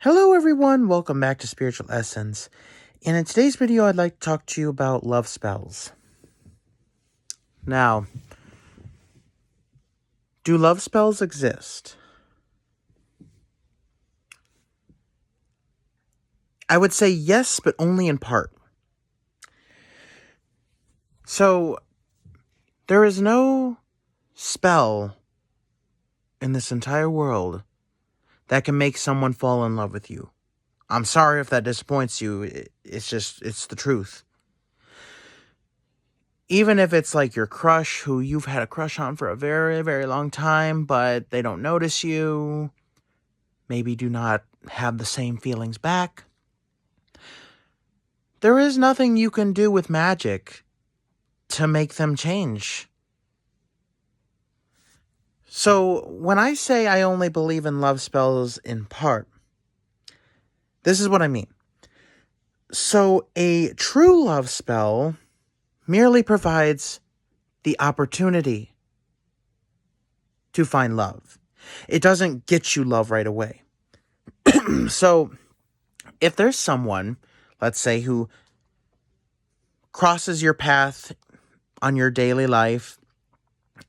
Hello everyone, welcome back to Spiritual Essence. And in today's video, I'd like to talk to you about love spells. Now, do love spells exist? I would say yes, but only in part. So, there is no spell in this entire world that can make someone fall in love with you. I'm sorry if that disappoints you, it's the truth. Even if it's like your crush who you've had a crush on for a very, very long time, but they don't notice you, maybe do not have the same feelings back. There is nothing you can do with magic to make them change. So when I say I only believe in love spells in part, this is what I mean. So a true love spell merely provides the opportunity to find love. It doesn't get you love right away. So if there's someone, let's say, who crosses your path on your daily life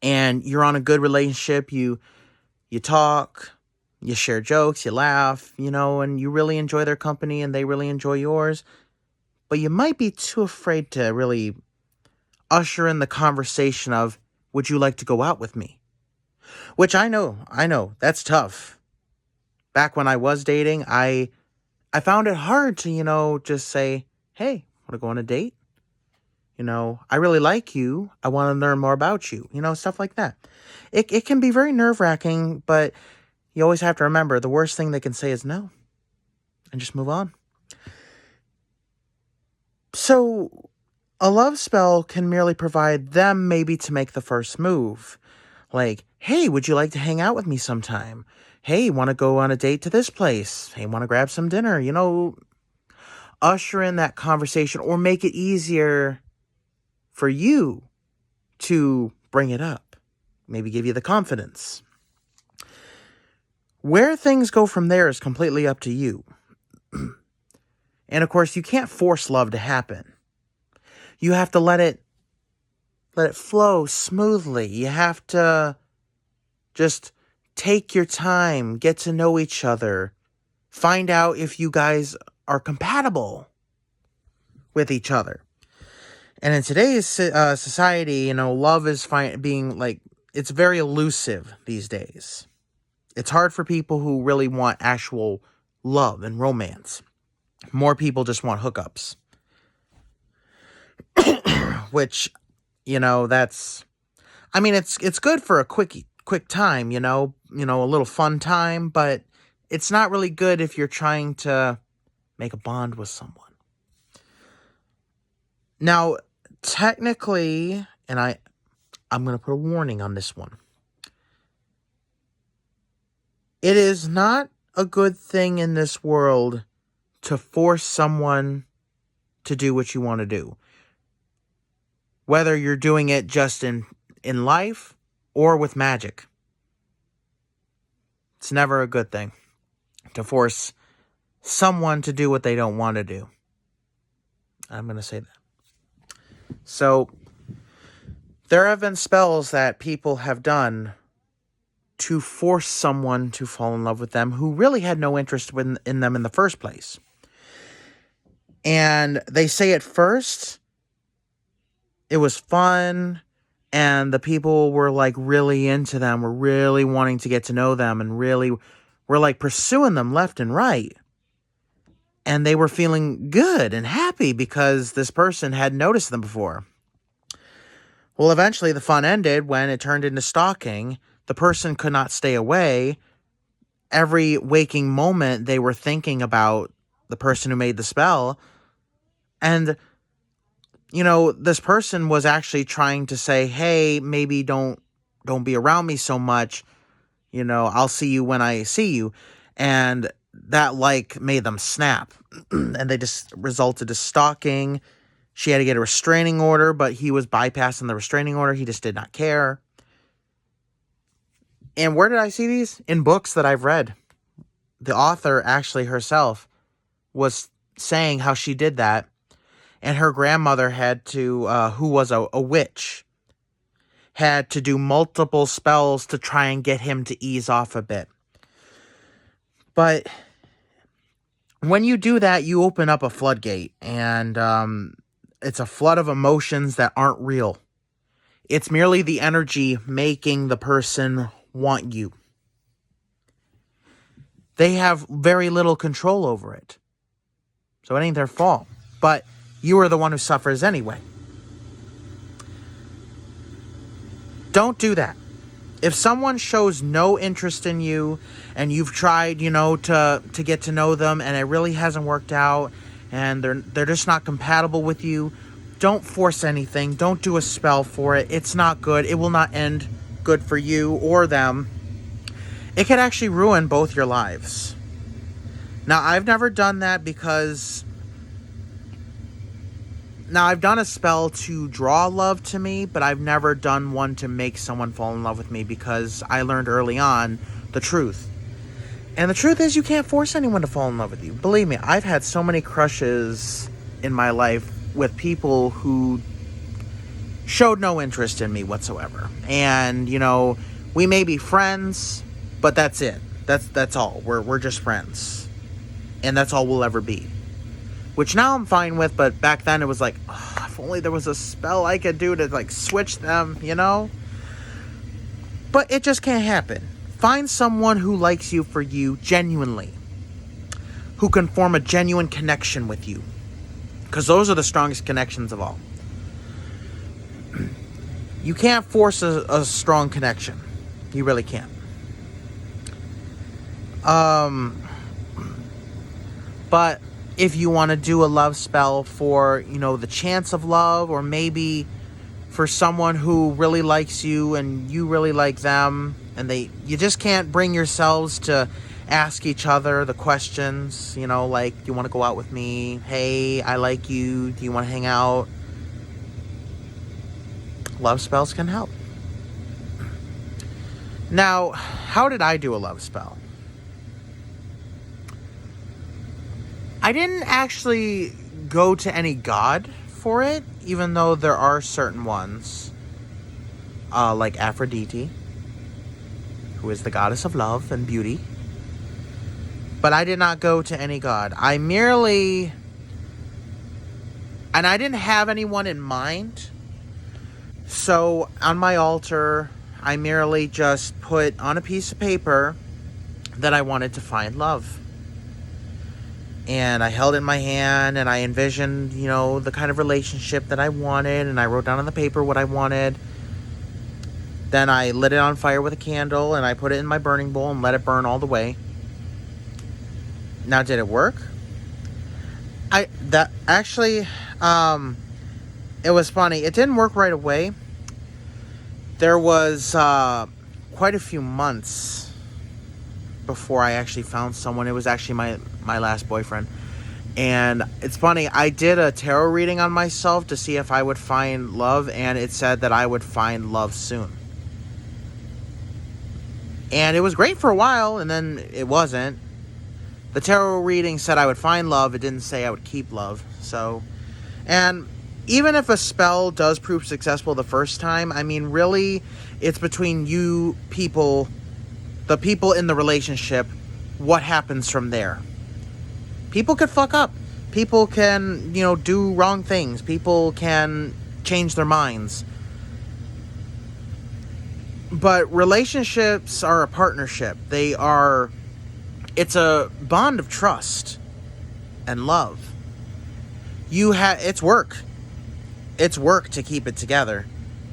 and you're on a good relationship, you talk, you share jokes, you laugh, and you really enjoy their company and they really enjoy yours, but you might be too afraid to really usher in the conversation of, would you like to go out with me? Which I know, that's tough. Back when I was dating, I found it hard to, just say, hey, want to go on a date? I really like you. I want to learn more about you. Stuff like that. It can be very nerve-wracking, but you always have to remember the worst thing they can say is no. And just move on. So, a love spell can merely provide them maybe to make the first move. Like, hey, would you like to hang out with me sometime? Hey, want to go on a date to this place? Hey, want to grab some dinner? Usher in that conversation or make it easier for you to bring it up. Maybe give you the confidence. Where things go from there is completely up to you. And of course, you can't force love to happen. You have to let it flow smoothly. You have to just take your time, get to know each other, find out if you guys are compatible with each other. And in today's society, love is being like, it's very elusive these days. It's hard for people who really want actual love and romance. More people just want hookups. Which, that's, it's good for a quick time, a little fun time, but it's not really good if you're trying to make a bond with someone. Now, technically, and I'm going to put a warning on this one. It is not a good thing in this world to force someone to do what you want to do. Whether you're doing it just in life or with magic. It's never a good thing to force someone to do what they don't want to do. I'm going to say that. So, there have been spells that people have done to force someone to fall in love with them who really had no interest in them in the first place. And they say at first it was fun and the people were like really into them, were really wanting to get to know them and really were like pursuing them left and right. And they were feeling good and happy because this person had noticed them before. Well, eventually the fun ended when it turned into stalking. The person could not stay away. Every waking moment they were thinking about the person who made the spell. And, this person was actually trying to say, hey, maybe don't be around me so much. I'll see you when I see you. And that made them snap. And they just resulted to stalking. She had to get a restraining order, but he was bypassing the restraining order. He just did not care. And where did I see these? In books that I've read. the author actually herself was saying how she did that, and her grandmother had to, who was a witch, had to do multiple spells to try and get him to ease off a bit. But when you do that, you open up a floodgate, and it's a flood of emotions that aren't real. It's merely the energy making the person want you. They have very little control over it. So it ain't their fault. But you are the one who suffers anyway. Don't do that. If someone shows no interest in you and you've tried, to get to know them and it really hasn't worked out and they're just not compatible with you, don't force anything. Don't do a spell for it. It's not good. It will not end good for you or them. It could actually ruin both your lives. Now, I've never done that because... Now, I've done a spell to draw love to me, but I've never done one to make someone fall in love with me because I learned early on the truth. And the truth is, you can't force anyone to fall in love with you. Believe me, I've had so many crushes in my life with people who showed no interest in me whatsoever. And, we may be friends, but that's it. That's all. We're just friends. And that's all we'll ever be. Which now I'm fine with, but back then it was like, if only there was a spell I could do to, switch them, But it just can't happen. Find someone who likes you for you genuinely. Who can form a genuine connection with you. Because those are the strongest connections of all. You can't force a strong connection. You really can't. But if you want to do a love spell for, the chance of love, or maybe for someone who really likes you and you really like them, and you just can't bring yourselves to ask each other the questions, do you want to go out with me? Hey, I like you. Do you want to hang out? Love spells can help. Now, how did I do a love spell? I didn't actually go to any god for it, even though there are certain ones, like Aphrodite, who is the goddess of love and beauty. But I did not go to any god. I didn't have anyone in mind. So on my altar, I merely just put on a piece of paper that I wanted to find love. And I held it in my hand, and I envisioned, the kind of relationship that I wanted, and I wrote down on the paper what I wanted. Then I lit it on fire with a candle, and I put it in my burning bowl and let it burn all the way. Now, did it work? It was funny. It didn't work right away. There was quite a few months before I actually found someone. It was actually my last boyfriend. And it's funny, I did a tarot reading on myself to see if I would find love, and it said that I would find love soon. And it was great for a while, and then it wasn't. The tarot reading said I would find love. It didn't say I would keep love. So, and even if a spell does prove successful the first time, really, it's between you people, the people in the relationship, what happens from there. People could fuck up. People can, do wrong things. People can change their minds. But relationships are a partnership. It's a bond of trust and love. It's work. It's work to keep it together.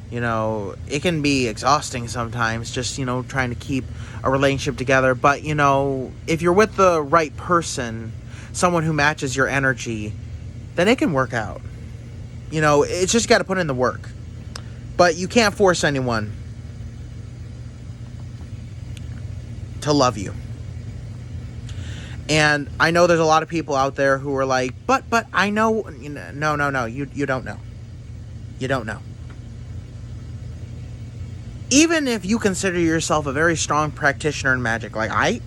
It can be exhausting sometimes, just, trying to keep a relationship together. But, if you're with the right person, someone who matches your energy, then it can work out. It's just got to put in the work. But you can't force anyone to love you. And I know there's a lot of people out there who are like, but I know. No. You don't know. You don't know. Even if you consider yourself a very strong practitioner in magic, like I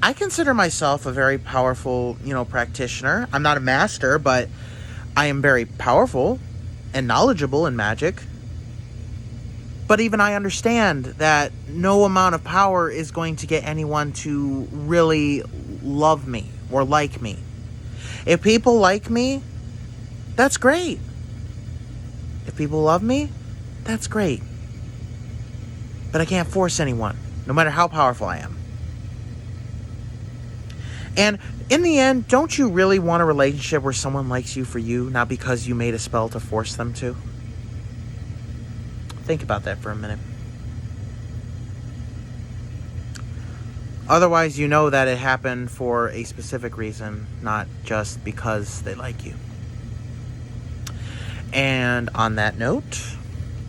I consider myself a very powerful, practitioner. I'm not a master, but I am very powerful and knowledgeable in magic. But even I understand that no amount of power is going to get anyone to really love me or like me. If people like me, that's great. If people love me, that's great. But I can't force anyone, no matter how powerful I am. And in the end, don't you really want a relationship where someone likes you for you, not because you made a spell to force them to? Think about that for a minute. Otherwise, you know that it happened for a specific reason, not just because they like you. And on that note,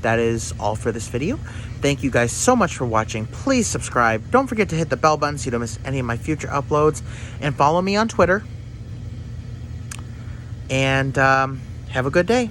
that is all for this video. Thank you guys so much for watching. Please subscribe. Don't forget to hit the bell button so you don't miss any of my future uploads. And follow me on Twitter. And have a good day.